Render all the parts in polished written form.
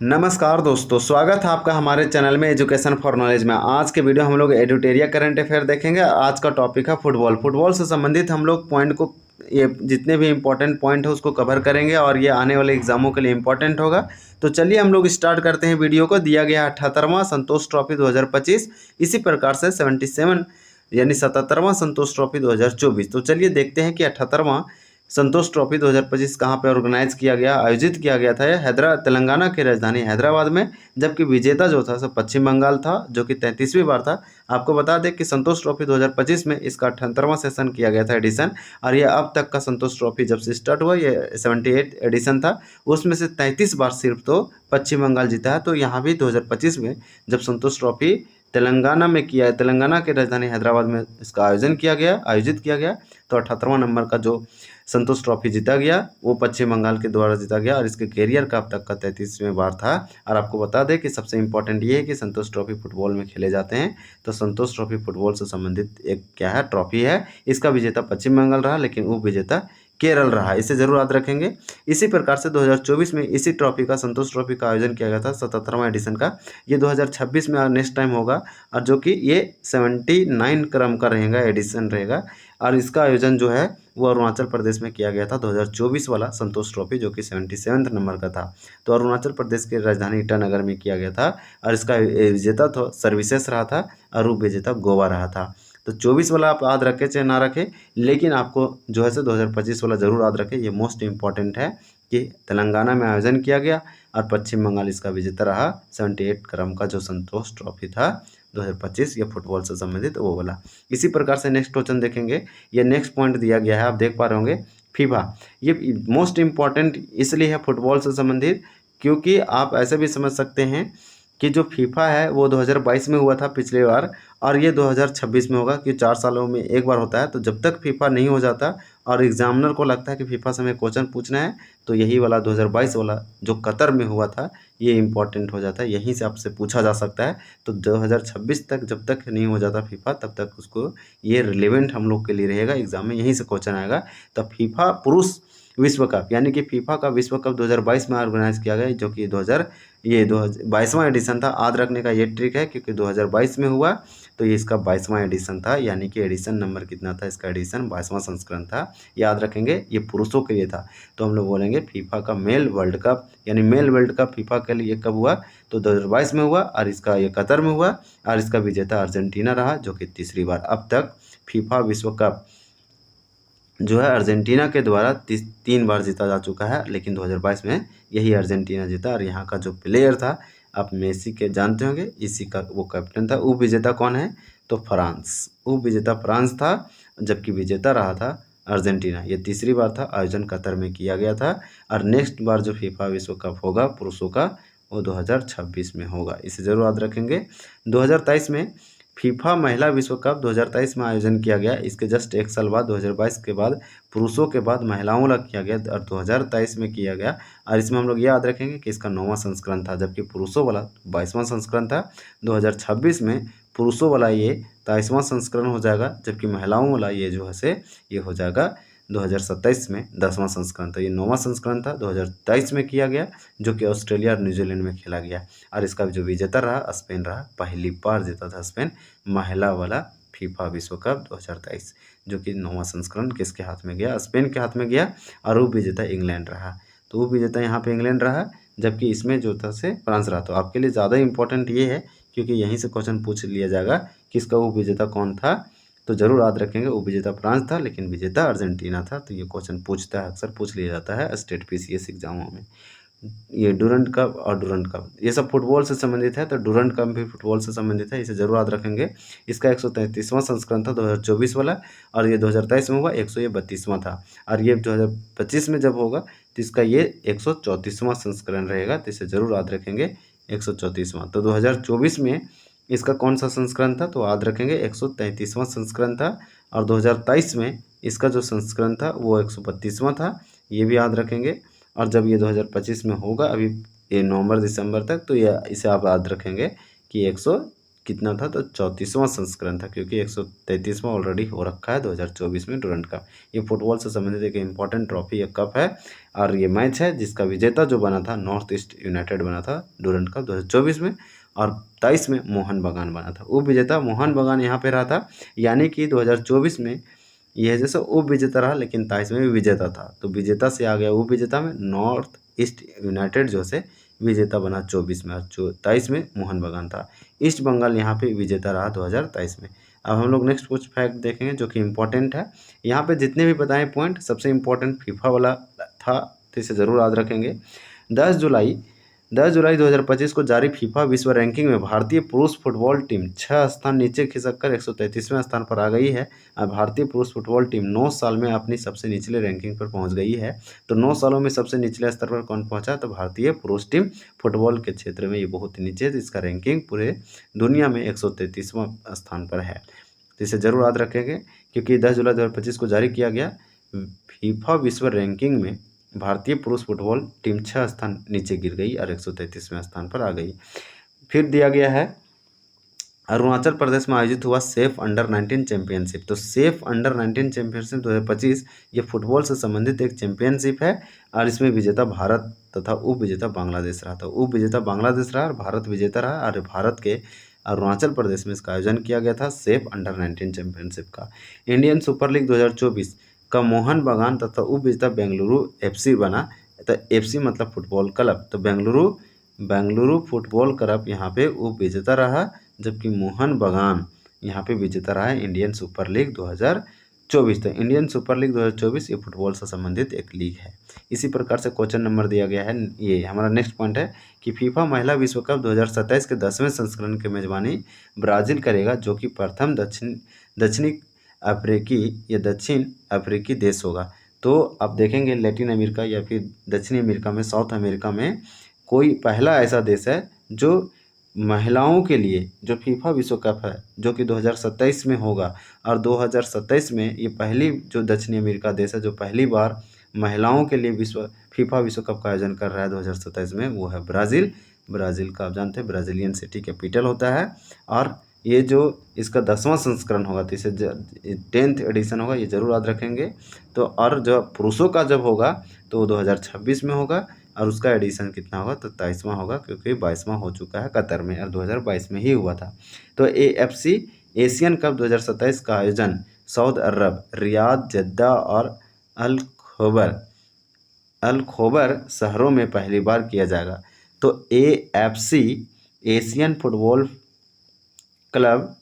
नमस्कार दोस्तों, स्वागत है आपका हमारे चैनल में एजुकेशन फॉर नॉलेज में। आज के वीडियो हम लोग एडिटोरिया करंट अफेयर देखेंगे। आज का टॉपिक है फुटबॉल। फुटबॉल से संबंधित हम लोग पॉइंट को, ये जितने भी इम्पोर्टेंट पॉइंट है उसको कवर करेंगे और ये आने वाले एग्जामों के लिए इम्पोर्टेंट होगा। तो चलिए हम लोग स्टार्ट करते हैं वीडियो को। दिया गया 78वां संतोष ट्रॉफी 2025, इसी प्रकार से 77 यानी 77वां संतोष ट्रॉफी 2024। तो चलिए देखते हैं कि 78वां संतोष ट्रॉफी 2025 कहाँ पे ऑर्गेनाइज किया गया, आयोजित किया गया था। यह तेलंगाना की राजधानी हैदराबाद में, जबकि विजेता जो था सब पश्चिम बंगाल था, जो कि 33वीं बार था। आपको बता दें कि संतोष ट्रॉफी 2025 में इसका 78वां सेशन किया गया था, एडिशन। और यह अब तक का संतोष ट्रॉफी जब से स्टार्ट हुआ, ये 78 एडिशन था। उसमें से 33 बार सिर्फ तो पश्चिम बंगाल जीता है। तो यहाँ भी 2025 में जब संतोष ट्रॉफी तेलंगाना में किया, तेलंगाना की राजधानी हैदराबाद में इसका आयोजित किया गया, तो 78वां नंबर का जो संतोष ट्रॉफी जीता गया वो पश्चिम बंगाल के द्वारा जीता गया और इसके कैरियर का अब तक का 33वें बार था। और आपको बता दें कि सबसे इम्पोर्टेंट ये है कि संतोष ट्रॉफी फुटबॉल में खेले जाते हैं। तो संतोष ट्रॉफी फुटबॉल से संबंधित एक क्या है, ट्रॉफी है। इसका विजेता पश्चिम बंगाल रहा, लेकिन उप विजेता केरल रहा। इसे जरूर याद रखेंगे। इसी प्रकार से 2024 में इसी ट्रॉफी का, संतोष ट्रॉफी का आयोजन किया गया था, 77वां एडिशन का। ये 2026 में नेक्स्ट टाइम होगा, और जो कि ये 79 क्रम का रहेगा, एडिशन रहेगा। और इसका आयोजन जो है वो अरुणाचल प्रदेश में किया गया था, 2024 वाला संतोष ट्रॉफी, जो कि 77वें नंबर का था। तो अरुणाचल प्रदेश की राजधानी ईटानगर में किया गया था। और इसका विजेता तो सर्विसेस रहा था और उप विजेता गोवा रहा था। तो 24 वाला आप याद रखें चाहे ना रखें, लेकिन आपको जो है 2025 वाला जरूर याद रखें। ये मोस्ट इंपॉर्टेंट है कि तेलंगाना में आयोजन किया गया और पश्चिम बंगाल इसका विजेता रहा। 78 क्रम का जो संतोष ट्रॉफी था 2025, ये फुटबॉल से संबंधित वो वाला। इसी प्रकार से नेक्स्ट क्वेश्चन देखेंगे। ये नेक्स्ट पॉइंट दिया गया है, आप देख पा रहे होंगे, फीफा। ये मोस्ट इंपॉर्टेंट इसलिए है फुटबॉल से संबंधित, क्योंकि आप ऐसे भी समझ सकते हैं कि जो फीफा है वो 2022 में हुआ था पिछली बार, और ये 2026 में होगा, कि 4 सालों में एक बार होता है। तो जब तक फीफा नहीं हो जाता और एग्जामिनर को लगता है कि फीफा से हमें क्वेश्चन पूछना है, तो यही वाला 2022 वाला जो कतर में हुआ था ये इंपॉर्टेंट हो जाता है, यहीं से आपसे पूछा जा सकता है। तो 2026 तक जब तक नहीं हो जाता फीफा, तब तक उसको ये रिलेवेंट हम लोग के लिए रहेगा, एग्जाम में यहीं से क्वेश्चन आएगा। तब फीफा पुरुष विश्व कप, यानी कि फीफा का विश्व कप 2022 में ऑर्गेनाइज किया गया, जो कि 22वां एडिशन था। याद रखने का ये ट्रिक है, क्योंकि 2022 में हुआ, तो ये इसका 22वां एडिशन था, यानी कि एडिशन नंबर कितना था इसका, एडिशन 22वां संस्करण था। याद रखेंगे, ये पुरुषों के लिए था। तो हम लोग बोलेंगे फीफा का मेल वर्ल्ड कप, यानी मेल वर्ल्ड कप फीफा के लिए कब हुआ, तो 2022 में हुआ, और इसका ये कतर में हुआ, और इसका विजेता अर्जेंटीना रहा, जो कि तीसरी बार। अब तक फीफा विश्व कप जो है अर्जेंटीना के द्वारा 3 बार जीता जा चुका है, लेकिन 2022 में यही अर्जेंटीना जीता। और यहाँ का जो प्लेयर था, आप मेसी के जानते होंगे, इसी का वो कैप्टन था। उप विजेता कौन है, तो फ्रांस, उप विजेता फ्रांस था, जबकि विजेता रहा था अर्जेंटीना। ये तीसरी बार था, आयोजन कतर में किया गया था। और नेक्स्ट बार जो फीफा विश्व कप होगा पुरुषों का, वो 2026 में होगा, इसे जरूर याद रखेंगे। 2023 में फीफा महिला विश्व कप 2023 में आयोजन किया गया। इसके जस्ट एक साल बाद 2022 के बाद पुरुषों के बाद महिलाओं वाला किया गया, और 2023 में किया गया। और इसमें हम लोग ये याद रखेंगे कि इसका 9वां संस्करण था, जबकि पुरुषों वाला 22वां संस्करण था। 2026 में पुरुषों वाला ये 23वां संस्करण हो जाएगा, जबकि महिलाओं वाला ये जो है से ये हो जाएगा 2027 में 10वां संस्करण था। ये 9वां संस्करण था, 2023 में किया गया, जो कि ऑस्ट्रेलिया और न्यूजीलैंड में खेला गया। और इसका जो विजेता रहा स्पेन रहा, पहली बार जीता था स्पेन महिला वाला फीफा विश्व कप 2023, जो कि 9वां संस्करण किसके हाथ में गया, स्पेन के हाथ में गया। और उप विजेता इंग्लैंड रहा। तो उप विजेता यहाँ पे इंग्लैंड रहा, जबकि इसमें जो था से फ्रांस रहा। तो आपके लिए ज़्यादा इंपॉर्टेंट ये है, क्योंकि यहीं से क्वेश्चन पूछ लिया जाएगा कि इसका उप विजेता कौन था। तो जरूर याद रखेंगे, उप विजेता फ्रांस था, लेकिन विजेता अर्जेंटीना था। तो ये क्वेश्चन पूछता है, अक्सर पूछ लिया जाता है स्टेट पीसीएस एग्जामों में। ये डूरंट कप और डूरंट कप ये सब फुटबॉल से संबंधित है, तो डूरंट कप भी फुटबॉल से संबंधित है, इसे जरूर याद रखेंगे। इसका 133वां संस्करण था 2024 वाला, और ये 2023 में हुआ 132वां था। और ये 2025 में जब होगा तो इसका ये 134वां संस्करण रहेगा, तो इसे जरूर याद रखेंगे, 134वां। तो 2024 में इसका कौन सा संस्करण था, तो याद रखेंगे 133वां संस्करण था। और 2023 में इसका जो संस्करण था वो 132वां था, ये भी याद रखेंगे। और जब ये 2025 में होगा, अभी ये नवंबर दिसंबर तक, तो ये इसे आप याद रखेंगे कि कितना था, तो 34वां संस्करण था, क्योंकि 133वां ऑलरेडी हो रखा है 2024 में डुरंड कप। ये फुटबॉल से संबंधित एक इम्पॉर्टेंट ट्रॉफी या कप है, और ये मैच है जिसका विजेता जो बना था नॉर्थ ईस्ट यूनाइटेड बना था डुरंड कप 2024 में, और 23 में मोहन बगान बना था। उप विजेता मोहन बगान यहाँ पे रहा था, यानी कि 2024 में यह जैसे उप विजेता रहा, लेकिन 23 में भी विजेता था, तो विजेता से आ गया उप विजेता में नॉर्थ ईस्ट यूनाइटेड जो से विजेता बना 24 में, और 23 में मोहन बगान था। ईस्ट बंगाल यहाँ पे विजेता रहा 2023 में। अब हम लोग नेक्स्ट कुछ फैक्ट देखेंगे जो कि इम्पोर्टेंट है। यहाँ पे जितने भी बताएं पॉइंट, सबसे इम्पोर्टेंट फीफा वाला था, तो इसे ज़रूर याद रखेंगे। 10 जुलाई 10 जुलाई 2025 को जारी फीफा विश्व रैंकिंग में भारतीय पुरुष फुटबॉल टीम 6 स्थान नीचे खिसककर 133वें स्थान पर आ गई है। अब भारतीय पुरुष फुटबॉल टीम 9 साल में अपनी सबसे निचले रैंकिंग पर पहुंच गई है। तो 9 सालों में सबसे निचले स्तर पर कौन पहुंचा, तो भारतीय पुरुष टीम फुटबॉल के क्षेत्र में ये बहुत नीचे है, इसका रैंकिंग पूरे दुनिया में 133वां स्थान पर है। तो इसे जरूर याद रखेंगे, क्योंकि 10 जुलाई 2025 को जारी किया गया फीफा विश्व रैंकिंग में भारतीय पुरुष फुटबॉल टीम 6 स्थान नीचे गिर गई और 133वें स्थान पर आ गई। फिर दिया गया है अरुणाचल प्रदेश में आयोजित हुआ सेफ अंडर 19 चैंपियनशिप। तो सेफ अंडर 19 चैंपियनशिप 2025 ये फुटबॉल से संबंधित एक चैंपियनशिप है, और इसमें विजेता भारत तथा उप विजेता बांग्लादेश रहा। तो उप विजेता बांग्लादेश रहा और भारत विजेता रहा, और भारत के अरुणाचल प्रदेश में इसका आयोजन किया गया था सेफ अंडर 19 चैंपियनशिप का। इंडियन सुपर लीग 2024 का मोहन बगान तथा उप विजेता बेंगलुरु FC बना। तो FC मतलब फुटबॉल क्लब, तो बेंगलुरु फुटबॉल क्लब यहाँ पे उप विजेता रहा, जबकि मोहन बगान यहाँ पे विजेता रहा है इंडियन सुपर लीग 2024। तो इंडियन सुपर लीग 2024 ये फुटबॉल से संबंधित एक लीग है। इसी प्रकार से क्वेश्चन नंबर दिया गया है, ये हमारा नेक्स्ट पॉइंट है कि फीफा महिला विश्व कप 2027 के 10वें संस्करण की मेजबानी ब्राज़ील करेगा, जो कि प्रथम दक्षिणी अफ्रीकी या दक्षिण अफ्रीकी देश होगा। तो आप देखेंगे लैटिन अमेरिका या फिर दक्षिणी अमेरिका में, साउथ अमेरिका में कोई पहला ऐसा देश है जो महिलाओं के लिए जो फीफा विश्व कप है, जो कि 2027 में होगा, और 2027 में ये पहली जो दक्षिणी अमेरिका देश है जो पहली बार महिलाओं के लिए फीफा विश्व कप का आयोजन कर रहा है 2027 में, वो है ब्राज़ील। ब्राज़ील का आप जानते हैं ब्राज़ीलियन सिटी कैपिटल होता है, और ये जो इसका 10वां संस्करण होगा, तो इसे 10th एडिशन होगा, ये जरूर याद रखेंगे। तो और जो पुरुषों का जब होगा तो वो 2026 में होगा, और उसका एडिशन कितना होगा, तो 23वां होगा, क्योंकि 22वां हो चुका है कतर में, और 2022 में ही हुआ था। तो AFC एशियन कप 2027 का आयोजन सऊदी अरब, रियाद, जद्दा और अल खोबर शहरों में पहली बार किया जाएगा। तो AFC Asian football club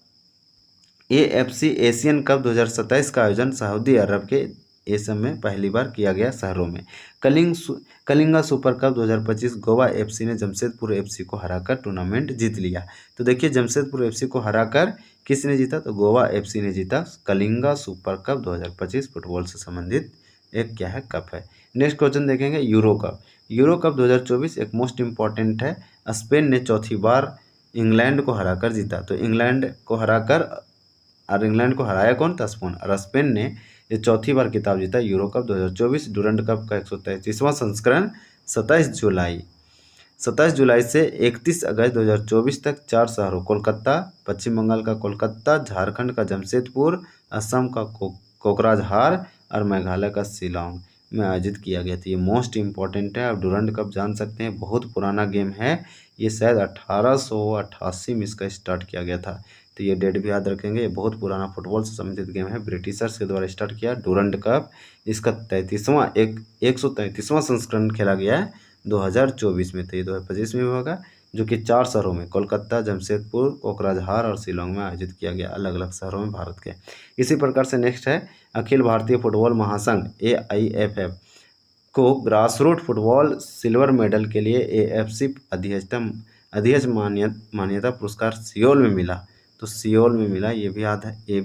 AFC Asian cup 2027 का आयोजन सऊदी अरब के ये सब में पहली बार किया गया शहरों में। Kalinga super cup 2025 Goa FC ने जमशेदपुर FC को हराकर टूर्नामेंट जीत लिया। तो देखिए जमशेदपुर FC को हराकर किसने जीता, तो गोवा FC ने जीता कलिंगा सुपर कप 2025 फुटबॉल से संबंधित एक क्या है कप है। नेक्स्ट क्वेश्चन देखेंगे यूरो कप 2024 एक मोस्ट इम्पॉर्टेंट है। स्पेन ने चौथी बार इंग्लैंड को हराकर जीता। तो इंग्लैंड को हराया कौन था, स्पेन, और स्पेन ने ये चौथी बार खिताब जीता यूरो कप 2024। डुरंड कप का 133वां संस्करण 27 जुलाई से 31 अगस्त 2024 तक 4 शहरों कोलकाता, पश्चिम बंगाल का कोलकाता, झारखंड का जमशेदपुर, असम का कोकराझार और मेघालय का शिलांग में आयोजित किया गया था। ये मोस्ट इम्पॉर्टेंट है, आप डुरंड कप जान सकते हैं, बहुत पुराना गेम है, ये शायद 1888 में इसका स्टार्ट किया गया था। तो ये डेट भी याद रखेंगे, ये बहुत पुराना फुटबॉल से संबंधित गेम है, ब्रिटिशर्स के द्वारा स्टार्ट किया डुरंड कप। इसका 133वां संस्करण खेला गया है 2024 में, तो ये 2025 में होगा, जो कि 4 शहरों में कोलकाता, जमशेदपुर, कोकराझार और शिलोंग में आयोजित किया गया, अलग अलग शहरों में भारत के। इसी प्रकार से नेक्स्ट है अखिल भारतीय फुटबॉल महासंघ AIFF को ग्रासरूट फुटबॉल सिल्वर मेडल के लिए AFC अध्यक्ष मान्यता पुरस्कार सियोल में मिला। तो सियोल में मिला, ये भी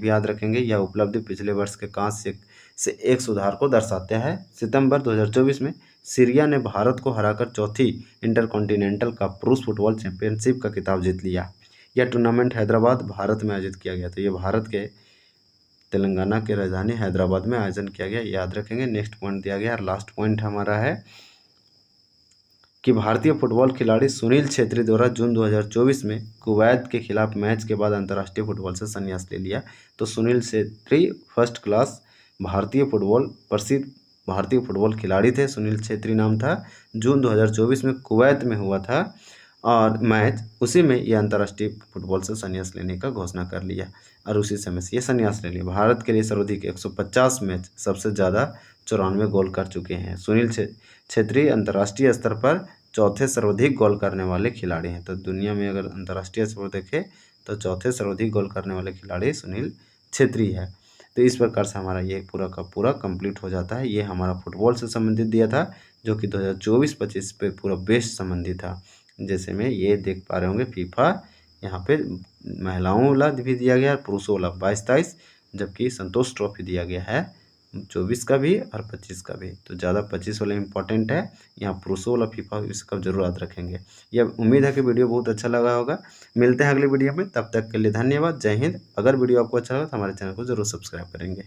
याद रखेंगे। यह उपलब्धि पिछले वर्ष के कांस्य से एक सुधार को दर्शाते हैं। सितंबर 2024 में सीरिया ने भारत को हराकर चौथी इंटरकॉन्टिनेंटल का पुरुष फुटबॉल चैंपियनशिप का खिताब जीत लिया। यह टूर्नामेंट हैदराबाद भारत में आयोजित किया गया। तो ये भारत के तेलंगाना के राजधानी हैदराबाद में आयोजन किया गया, याद रखेंगे। नेक्स्ट पॉइंट दिया गया और लास्ट पॉइंट हमारा है कि भारतीय फुटबॉल खिलाड़ी सुनील छेत्री द्वारा जून 2024 में कुवैत के खिलाफ मैच के बाद अंतर्राष्ट्रीय फुटबॉल से संन्यास ले लिया। तो सुनील छेत्री फर्स्ट क्लास प्रसिद्ध भारतीय फुटबॉल खिलाड़ी थे। सुनील छेत्री नाम था। जून 2024 में कुवैत में हुआ था और मैच, उसी में ये अंतर्राष्ट्रीय फुटबॉल से संन्यास लेने का घोषणा कर लिया और उसी समय से ये संन्यास ले लिया। भारत के लिए सर्वाधिक 150 मैच, सबसे ज़्यादा 94 गोल कर चुके हैं। सुनील छेत्री अंतर्राष्ट्रीय स्तर पर चौथे सर्वाधिक गोल करने वाले खिलाड़ी हैं। तो दुनिया में अगर अंतर्राष्ट्रीय स्तर पर देखें तो चौथे सर्वाधिक गोल करने वाले खिलाड़ी सुनील छेत्री है। तो इस प्रकार से हमारा ये पूरा का पूरा कंप्लीट हो जाता है। ये हमारा फुटबॉल से संबंधित दिया था, जो कि 2024-25 पे पूरा बेस्ट संबंधित था। जैसे में ये देख पा रहे होंगे फीफा, यहाँ पे महिलाओं वाला भी दिया गया है, पुरुषों वाला 22-23, जबकि संतोष ट्रॉफी दिया गया है 24 का भी और 25 का भी। तो ज़्यादा 25 वाला इम्पोर्टेंट है, यहाँ पुरुषों वाला फीफा इसका जरूर याद रखेंगे। यह उम्मीद है कि वीडियो बहुत अच्छा लगा होगा। मिलते हैं अगले वीडियो में, तब तक के लिए धन्यवाद। जय हिंद। अगर वीडियो आपको अच्छा लगा तो हमारे चैनल को जरूर सब्सक्राइब करेंगे।